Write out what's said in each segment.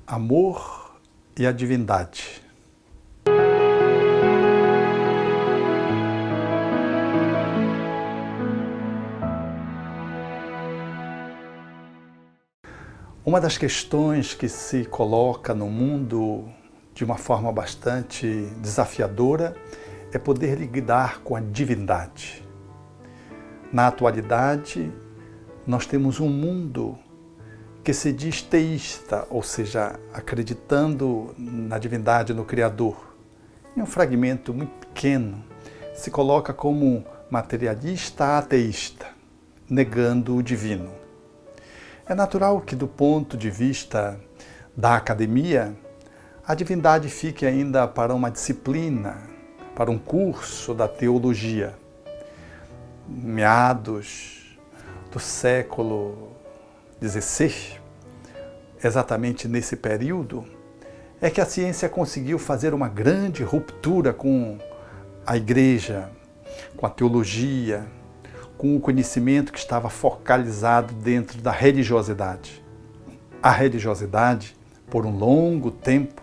Amor e a divindade. Uma das questões que se coloca no mundo de uma forma bastante desafiadora é poder lidar com a divindade. Na atualidade, nós temos um mundo que se diz teísta, ou seja, acreditando na divindade, no Criador. Em um fragmento muito pequeno, se coloca como materialista ateísta, negando o divino. É natural que, do ponto de vista da academia, a divindade fique ainda para uma disciplina, para um curso da teologia. Meados do século XVI, exatamente nesse período, é que a ciência conseguiu fazer uma grande ruptura com a igreja, com a teologia, com o conhecimento que estava focalizado dentro da religiosidade. A religiosidade, por um longo tempo,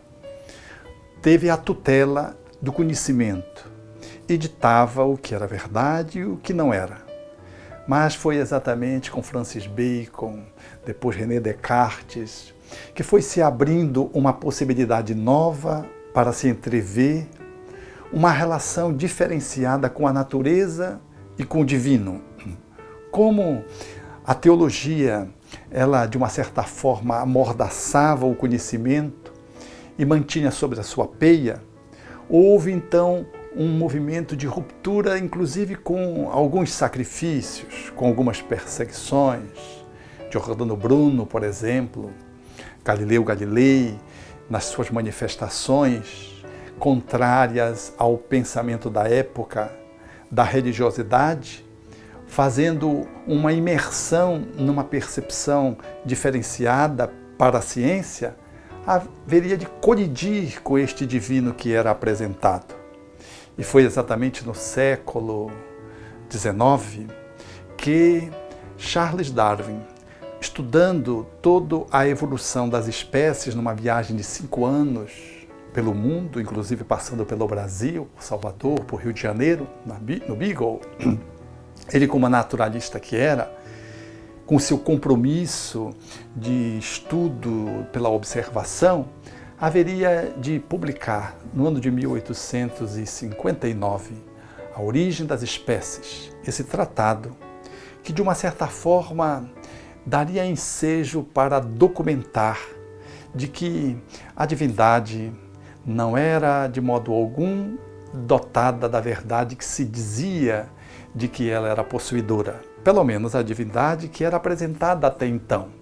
teve a tutela do conhecimento e ditava o que era verdade e o que não era. Mas foi exatamente com Francis Bacon, depois René Descartes, que foi se abrindo uma possibilidade nova para se entrever uma relação diferenciada com a natureza e com o divino. Como a teologia, ela de uma certa forma amordaçava o conhecimento e mantinha sobre a sua peia, houve então um movimento de ruptura, inclusive com alguns sacrifícios, com algumas perseguições. Giordano Bruno, por exemplo, Galileu Galilei, nas suas manifestações contrárias ao pensamento da época, da religiosidade, fazendo uma imersão numa percepção diferenciada para a ciência, haveria de colidir com este divino que era apresentado. E foi exatamente no século XIX que Charles Darwin, estudando toda a evolução das espécies numa viagem de 5 anos pelo mundo, inclusive passando pelo Brasil, por Salvador, por Rio de Janeiro, no Beagle, ele, como naturalista que era, com seu compromisso de estudo pela observação, haveria de publicar, no ano de 1859, A Origem das Espécies, esse tratado, que de uma certa forma daria ensejo para documentar de que a divindade não era de modo algum dotada da verdade que se dizia de que ela era possuidora, pelo menos a divindade que era apresentada até então.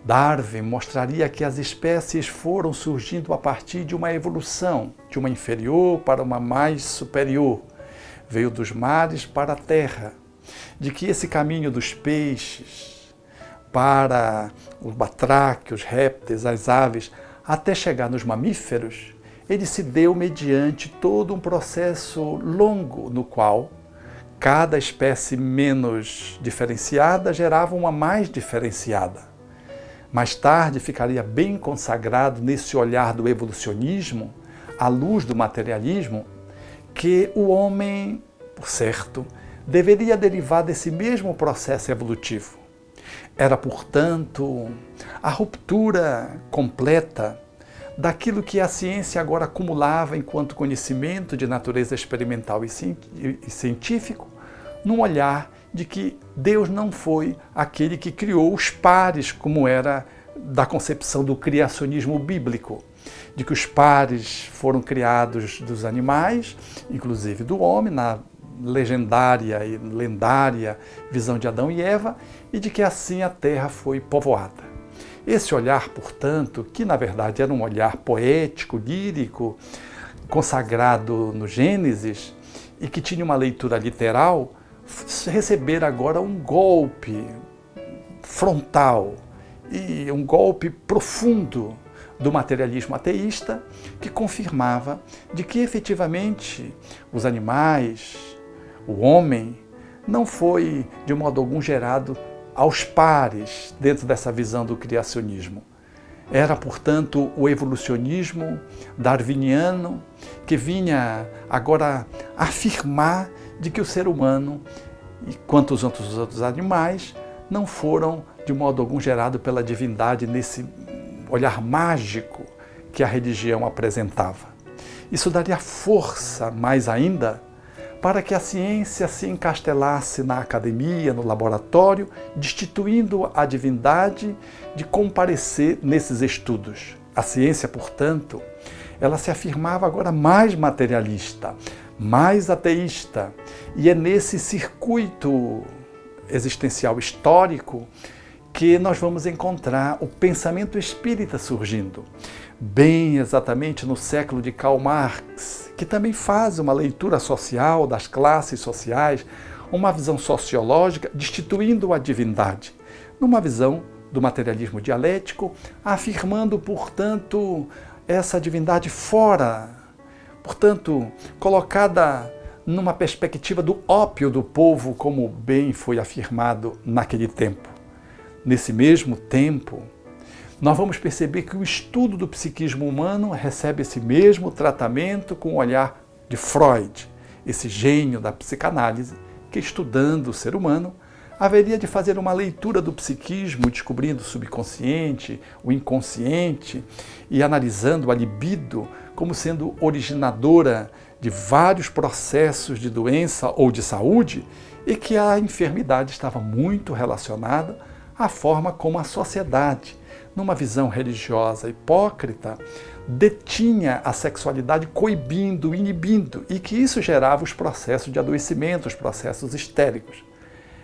Darwin mostraria que as espécies foram surgindo a partir de uma evolução, de uma inferior para uma mais superior. Veio dos mares para a terra, de que esse caminho dos peixes para os batráquios, répteis, as aves, até chegar nos mamíferos, ele se deu mediante todo um processo longo no qual cada espécie menos diferenciada gerava uma mais diferenciada. Mais tarde ficaria bem consagrado nesse olhar do evolucionismo, à luz do materialismo, que o homem, por certo, deveria derivar desse mesmo processo evolutivo. Era, portanto, a ruptura completa daquilo que a ciência agora acumulava enquanto conhecimento de natureza experimental e científico, num olhar de que Deus não foi aquele que criou os pares, como era da concepção do criacionismo bíblico, de que os pares foram criados dos animais, inclusive do homem, na legendária e lendária visão de Adão e Eva, e de que assim a terra foi povoada. Esse olhar, portanto, que na verdade era um olhar poético, lírico, consagrado no Gênesis, e que tinha uma leitura literal, receber agora um golpe frontal e um golpe profundo do materialismo ateísta, que confirmava de que efetivamente os animais, o homem, não foi de modo algum gerado aos pares dentro dessa visão do criacionismo. Era, portanto, o evolucionismo darwiniano que vinha agora afirmar de que o ser humano, quanto os outros animais, não foram de modo algum gerados pela divindade nesse olhar mágico que a religião apresentava. Isso daria força mais ainda para que a ciência se encastelasse na academia, no laboratório, destituindo a divindade de comparecer nesses estudos. A ciência, portanto, ela se afirmava agora mais materialista, mais ateísta, e é nesse circuito existencial histórico que nós vamos encontrar o pensamento espírita surgindo, bem exatamente no século de Karl Marx, que também faz uma leitura social das classes sociais, uma visão sociológica, destituindo a divindade, numa visão do materialismo dialético, afirmando, portanto, essa divindade fora, portanto, colocada numa perspectiva do ópio do povo, como bem foi afirmado naquele tempo. Nesse mesmo tempo, nós vamos perceber que o estudo do psiquismo humano recebe esse mesmo tratamento com o olhar de Freud, esse gênio da psicanálise, que estudando o ser humano, haveria de fazer uma leitura do psiquismo, descobrindo o subconsciente, o inconsciente e analisando a libido como sendo originadora de vários processos de doença ou de saúde e que a enfermidade estava muito relacionada à forma como a sociedade, numa visão religiosa hipócrita, detinha a sexualidade coibindo, inibindo, e que isso gerava os processos de adoecimento, os processos histéricos.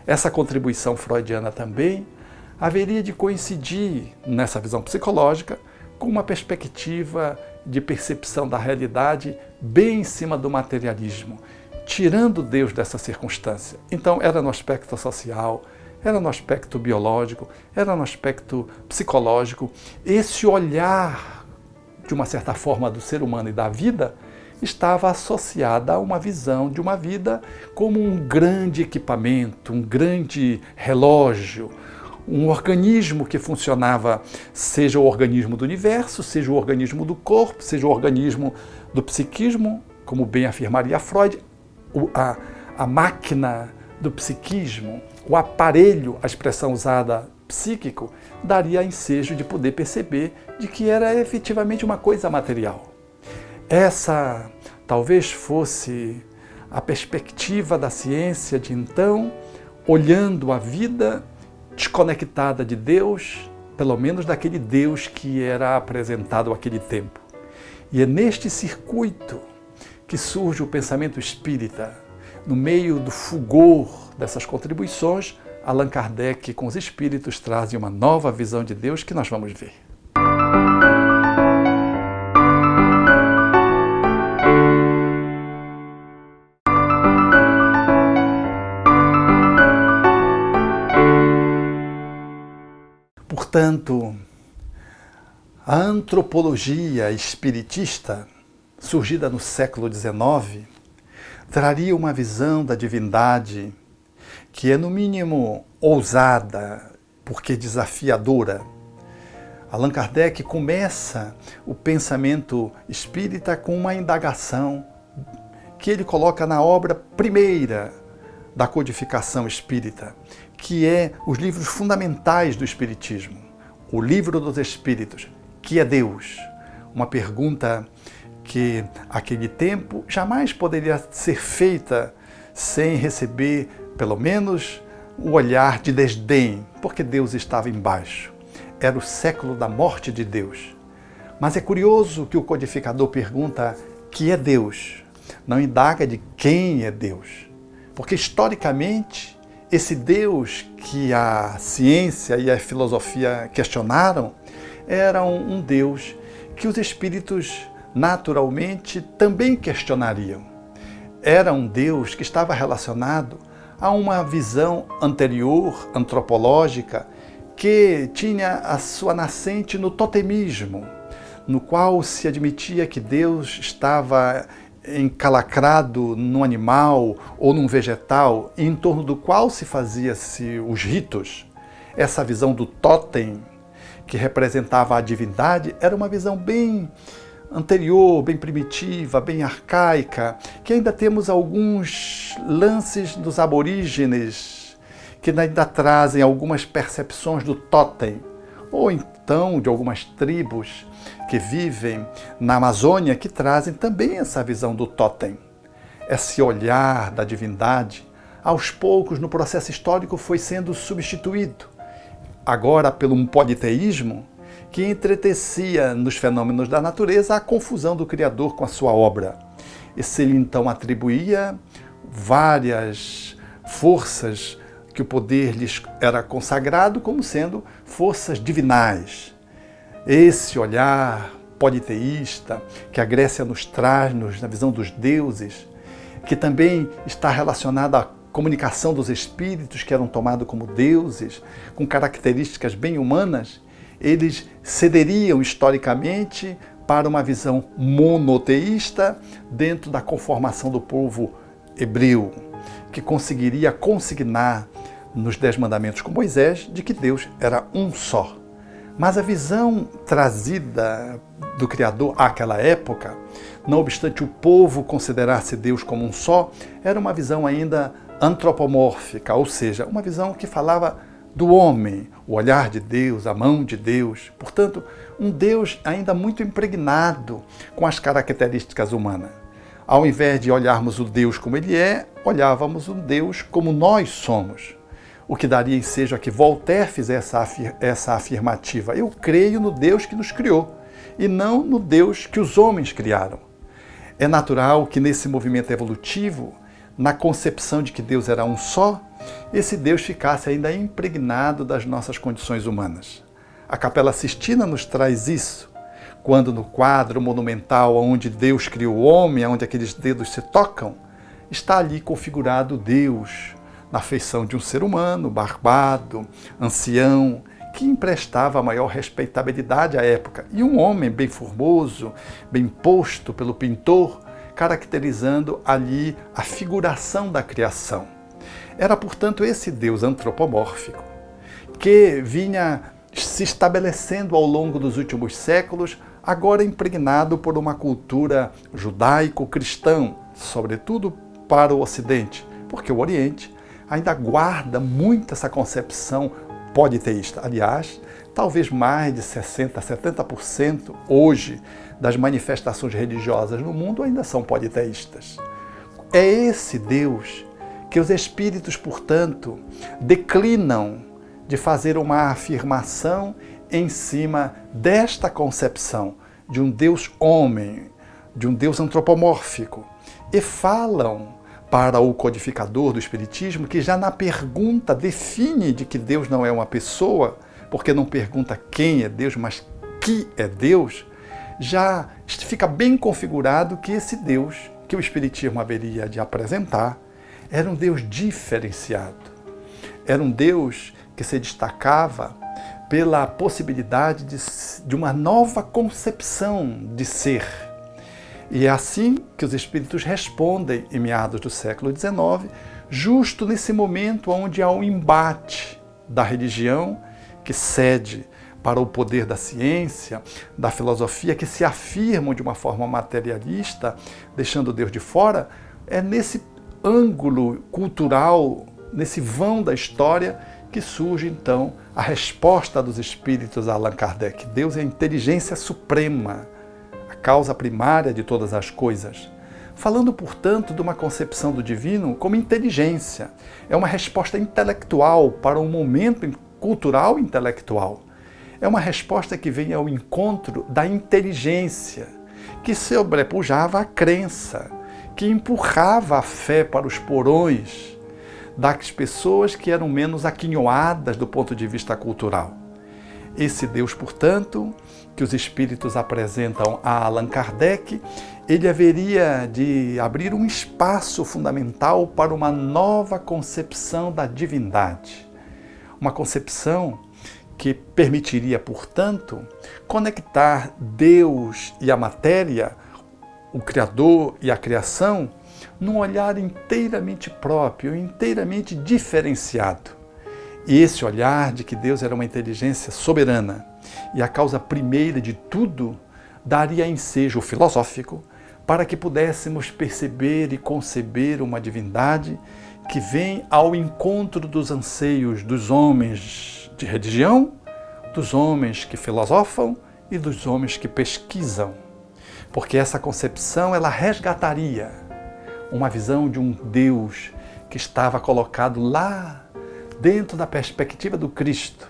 Essa contribuição freudiana também haveria de coincidir, nessa visão psicológica, com uma perspectiva de percepção da realidade bem em cima do materialismo, tirando Deus dessa circunstância. Então, era no aspecto social, era no aspecto biológico, era no aspecto psicológico. Esse olhar, de uma certa forma, do ser humano e da vida, estava associada a uma visão de uma vida como um grande equipamento, um grande relógio, um organismo que funcionava, seja o organismo do universo, seja o organismo do corpo, seja o organismo do psiquismo, como bem afirmaria Freud, a máquina do psiquismo, o aparelho, a expressão usada psíquico, daria ensejo de poder perceber de que era efetivamente uma coisa material. Essa talvez fosse a perspectiva da ciência de então, olhando a vida desconectada de Deus, pelo menos daquele Deus que era apresentado àquele tempo. E é neste circuito que surge o pensamento espírita. No meio do fulgor dessas contribuições, Allan Kardec com os espíritos trazem uma nova visão de Deus que nós vamos ver. Portanto, a antropologia espiritista, surgida no século XIX, traria uma visão da divindade que é, no mínimo, ousada, porque desafiadora. Allan Kardec começa o pensamento espírita com uma indagação que ele coloca na obra primeira da codificação espírita, que é os livros fundamentais do espiritismo, o Livro dos Espíritos, que é Deus. Uma pergunta que, naquele tempo, jamais poderia ser feita sem receber, pelo menos, o olhar de desdém, porque Deus estava embaixo. Era o século da morte de Deus. Mas é curioso que o codificador pergunta que é Deus, não indaga de quem é Deus. Porque, historicamente, esse Deus que a ciência e a filosofia questionaram era um Deus que os espíritos naturalmente também questionariam. Era um Deus que estava relacionado a uma visão anterior, antropológica, que tinha a sua nascente no totemismo, no qual se admitia que Deus estava encalacrado num animal ou num vegetal, e em torno do qual se fazia-se os ritos. Essa visão do totem, que representava a divindade, era uma visão bem anterior, bem primitiva, bem arcaica, que ainda temos alguns lances dos aborígenes que ainda trazem algumas percepções do totem, ou então de algumas tribos que vivem na Amazônia que trazem também essa visão do totem. Esse olhar da divindade, aos poucos no processo histórico, foi sendo substituído, agora pelo politeísmo, que entretecia nos fenômenos da natureza a confusão do Criador com a sua obra. E se ele então atribuía várias forças que o poder lhes era consagrado como sendo forças divinais. Esse olhar politeísta que a Grécia nos traz na visão dos deuses, que também está relacionado à comunicação dos espíritos que eram tomados como deuses, com características bem humanas, eles cederiam historicamente para uma visão monoteísta dentro da conformação do povo hebreu, que conseguiria consignar nos 10 mandamentos com Moisés de que Deus era um só. Mas a visão trazida do Criador àquela época, não obstante o povo considerasse Deus como um só, era uma visão ainda antropomórfica, ou seja, uma visão que falava do homem, o olhar de Deus, a mão de Deus. Portanto, um Deus ainda muito impregnado com as características humanas. Ao invés de olharmos o Deus como ele é, olhávamos o Deus como nós somos. O que daria ensejo a que Voltaire fizesse essa afirmativa: eu creio no Deus que nos criou, e não no Deus que os homens criaram. É natural que nesse movimento evolutivo, na concepção de que Deus era um só, esse Deus ficasse ainda impregnado das nossas condições humanas. A Capela Sistina nos traz isso, quando no quadro monumental onde Deus criou o homem, onde aqueles dedos se tocam, está ali configurado Deus, na feição de um ser humano, barbado, ancião, que emprestava a maior respeitabilidade à época, e um homem bem formoso, bem posto pelo pintor, caracterizando ali a figuração da criação. Era, portanto, esse Deus antropomórfico que vinha se estabelecendo ao longo dos últimos séculos, agora impregnado por uma cultura judaico-cristã, sobretudo para o Ocidente, porque o Oriente ainda guarda muito essa concepção politeísta. Aliás, talvez mais de 60%, 70% hoje das manifestações religiosas no mundo ainda são politeístas. É esse Deus que os espíritos, portanto, declinam de fazer uma afirmação em cima desta concepção de um Deus homem, de um Deus antropomórfico, e falam para o codificador do Espiritismo, que já na pergunta define de que Deus não é uma pessoa, porque não pergunta quem é Deus, mas que é Deus, já fica bem configurado que esse Deus que o Espiritismo haveria de apresentar era um Deus diferenciado. Era um Deus que se destacava pela possibilidade de uma nova concepção de ser. E é assim que os espíritos respondem em meados do século XIX, justo nesse momento onde há um embate da religião que cede para o poder da ciência, da filosofia, que se afirmam de uma forma materialista, deixando Deus de fora. É nesse ângulo cultural, nesse vão da história, que surge então a resposta dos espíritos a Allan Kardec. Deus é a inteligência suprema, a causa primária de todas as coisas. Falando, portanto, de uma concepção do divino como inteligência. É uma resposta intelectual para um momento cultural intelectual. É uma resposta que vem ao encontro da inteligência, que sobrepujava a crença, que empurrava a fé para os porões das pessoas que eram menos aquinhoadas do ponto de vista cultural. Esse Deus, portanto, que os espíritos apresentam a Allan Kardec, ele haveria de abrir um espaço fundamental para uma nova concepção da divindade. Uma concepção que permitiria, portanto, conectar Deus e a matéria, o Criador e a criação, num olhar inteiramente próprio, inteiramente diferenciado. E esse olhar de que Deus era uma inteligência soberana e a causa primeira de tudo, daria ensejo filosófico para que pudéssemos perceber e conceber uma divindade que vem ao encontro dos anseios dos homens de religião, dos homens que filosofam e dos homens que pesquisam. Porque essa concepção, ela resgataria uma visão de um Deus que estava colocado lá dentro da perspectiva do Cristo.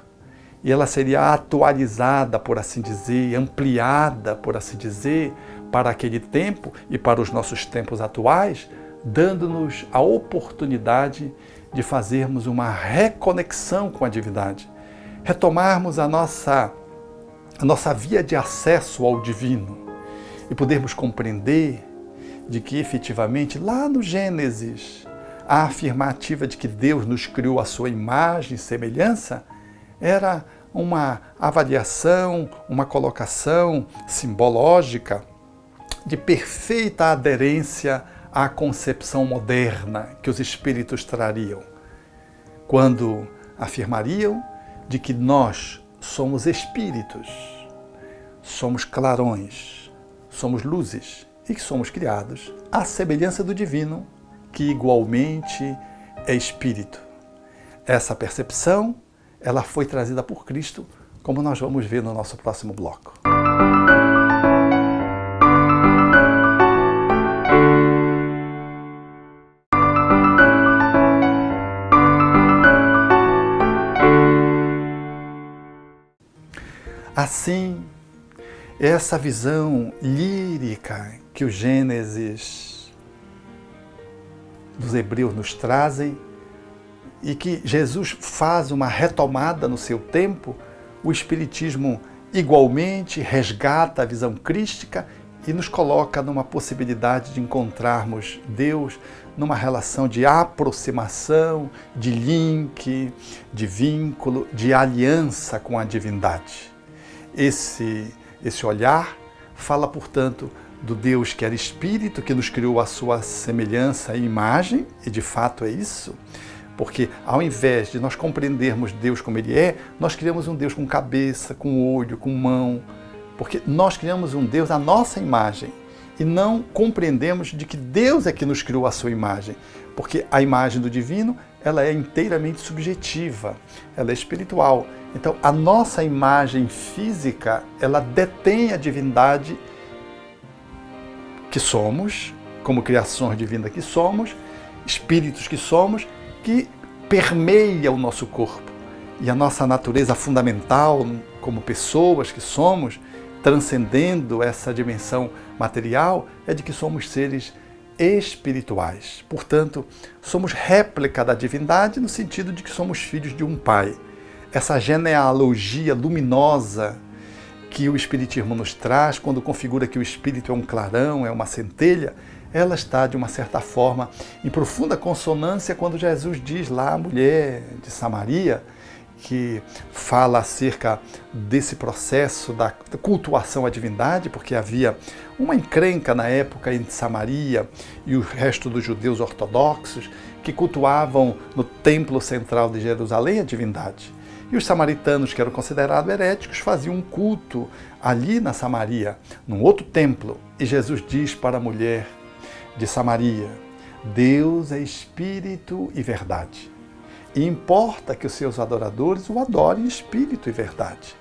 E ela seria atualizada, por assim dizer, ampliada, por assim dizer, para aquele tempo e para os nossos tempos atuais, dando-nos a oportunidade de fazermos uma reconexão com a divindade, retomarmos a nossa via de acesso ao divino e podermos compreender de que efetivamente lá no Gênesis a afirmativa de que Deus nos criou à sua imagem e semelhança era uma avaliação, uma colocação simbológica de perfeita aderência à concepção moderna que os espíritos trariam, quando afirmariam de que nós somos espíritos, somos clarões, somos luzes e que somos criados à semelhança do divino, que igualmente é espírito. Essa percepção, ela foi trazida por Cristo, como nós vamos ver no nosso próximo bloco. Assim, essa visão lírica que o Gênesis dos Hebreus nos trazem e que Jesus faz uma retomada no seu tempo, o Espiritismo igualmente resgata a visão crística e nos coloca numa possibilidade de encontrarmos Deus numa relação de aproximação, de link, de vínculo, de aliança com a divindade. Esse olhar fala, portanto, do Deus que era Espírito, que nos criou à sua semelhança e imagem, e de fato é isso, porque ao invés de nós compreendermos Deus como Ele é, nós criamos um Deus com cabeça, com olho, com mão, porque nós criamos um Deus à nossa imagem e não compreendemos de que Deus é que nos criou à sua imagem, porque a imagem do divino, ela é inteiramente subjetiva, ela é espiritual. Então, a nossa imagem física, ela detém a divindade que somos, como criações divinas que somos, espíritos que somos, que permeia o nosso corpo. E a nossa natureza fundamental, como pessoas que somos, transcendendo essa dimensão material, é de que somos seres espirituais. Portanto, somos réplica da divindade no sentido de que somos filhos de um Pai. Essa genealogia luminosa que o Espiritismo nos traz, quando configura que o Espírito é um clarão, é uma centelha, ela está, de uma certa forma, em profunda consonância quando Jesus diz lá à mulher de Samaria, que fala acerca desse processo da cultuação à divindade, porque havia uma encrenca na época entre Samaria e o resto dos judeus ortodoxos, que cultuavam no templo central de Jerusalém a divindade. E os samaritanos, que eram considerados heréticos, faziam um culto ali na Samaria, num outro templo. E Jesus diz para a mulher de Samaria: Deus é espírito e verdade. E importa que os seus adoradores o adorem em espírito e verdade.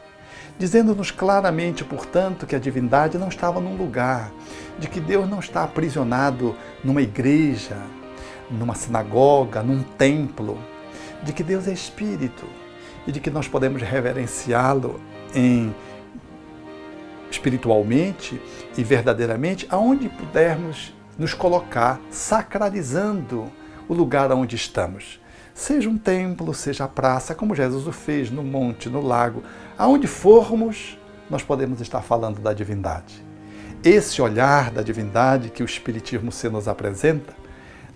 Dizendo-nos claramente, portanto, que a divindade não estava num lugar, de que Deus não está aprisionado numa igreja, numa sinagoga, num templo, de que Deus é espírito e de que nós podemos reverenciá-lo espiritualmente e verdadeiramente aonde pudermos nos colocar, sacralizando o lugar onde estamos. Seja um templo, seja a praça, como Jesus o fez, no monte, no lago, aonde formos, nós podemos estar falando da divindade. Esse olhar da divindade que o Espiritismo se nos apresenta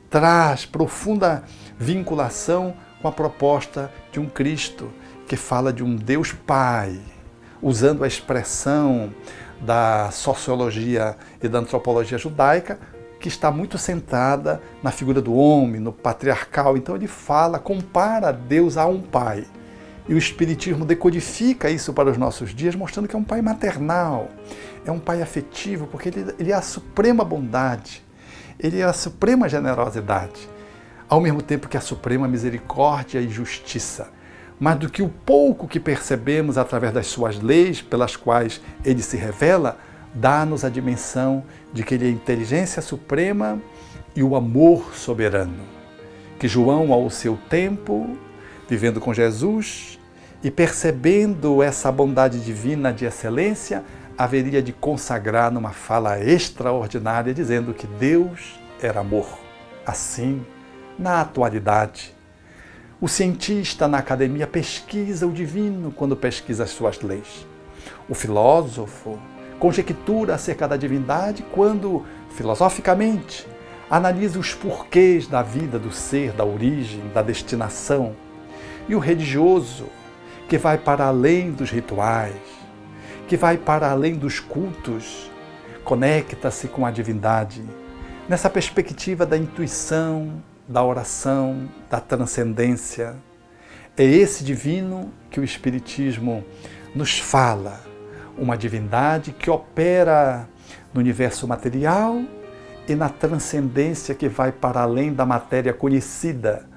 traz profunda vinculação com a proposta de um Cristo que fala de um Deus Pai, usando a expressão da sociologia e da antropologia judaica, que está muito centrada na figura do homem, no patriarcal. Então ele compara Deus a um pai. E o Espiritismo decodifica isso para os nossos dias, mostrando que é um pai maternal, é um pai afetivo, porque ele é a suprema bondade, ele é a suprema generosidade, ao mesmo tempo que a suprema misericórdia e justiça. Mas do que o pouco que percebemos através das suas leis, pelas quais ele se revela, dá-nos a dimensão de que ele é a inteligência suprema e o amor soberano. Que João, ao seu tempo, vivendo com Jesus e percebendo essa bondade divina de excelência, haveria de consagrar numa fala extraordinária, dizendo que Deus era amor. Assim, na atualidade, o cientista na academia pesquisa o divino quando pesquisa as suas leis. O filósofo conjectura acerca da divindade quando, filosoficamente, analisa os porquês da vida, do ser, da origem, da destinação. E o religioso, que vai para além dos rituais, que vai para além dos cultos, conecta-se com a divindade, nessa perspectiva da intuição, da oração, da transcendência. É esse divino que o Espiritismo nos fala, uma divindade que opera no universo material e na transcendência que vai para além da matéria conhecida,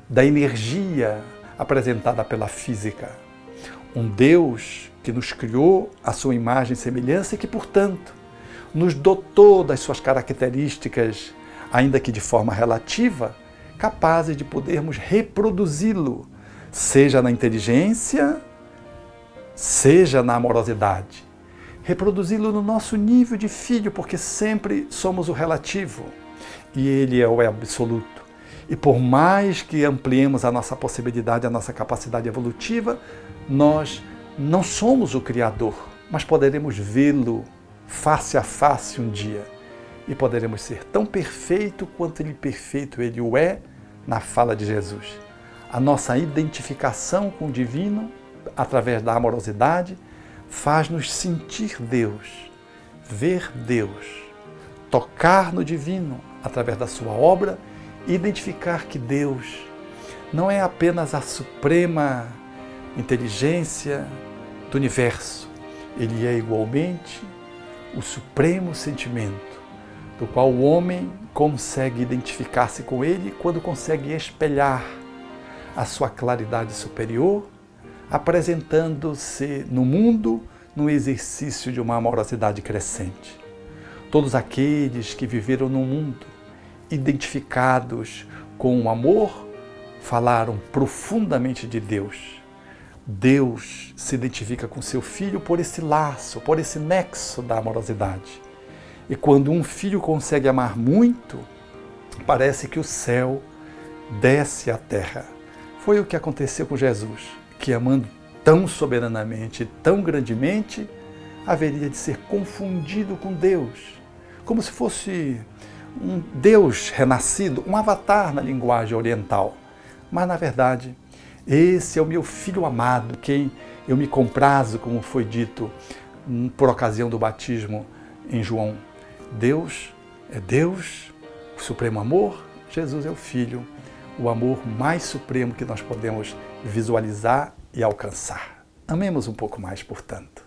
da energia apresentada pela física. Um Deus que nos criou à sua imagem e semelhança e que, portanto, nos dotou das suas características, ainda que de forma relativa, capazes de podermos reproduzi-lo, seja na inteligência, seja na amorosidade. Reproduzi-lo no nosso nível de filho, porque sempre somos o relativo e ele é o absoluto. E por mais que ampliemos a nossa possibilidade, a nossa capacidade evolutiva, nós não somos o Criador, mas poderemos vê-lo face a face um dia. E poderemos ser tão perfeito quanto perfeito ele o é na fala de Jesus. A nossa identificação com o divino, através da amorosidade, faz-nos sentir Deus, ver Deus, tocar no divino através da sua obra e identificar que Deus não é apenas a suprema inteligência do universo, ele é igualmente o supremo sentimento, do qual o homem consegue identificar-se com ele quando consegue espelhar a sua claridade superior, apresentando-se no mundo no exercício de uma amorosidade crescente. Todos aqueles que viveram no mundo, identificados com o amor, falaram profundamente de Deus. Deus se identifica com seu filho por esse laço, por esse nexo da amorosidade. E quando um filho consegue amar muito, parece que o céu desce à terra. Foi o que aconteceu com Jesus, que amando tão soberanamente, tão grandemente, haveria de ser confundido com Deus, como se fosse um Deus renascido, um avatar na linguagem oriental. Mas, na verdade, esse é o meu filho amado, quem eu me comprazo, como foi dito por ocasião do batismo em João. Deus é Deus, o supremo amor, Jesus é o Filho, o amor mais supremo que nós podemos visualizar e alcançar. Amemos um pouco mais, portanto.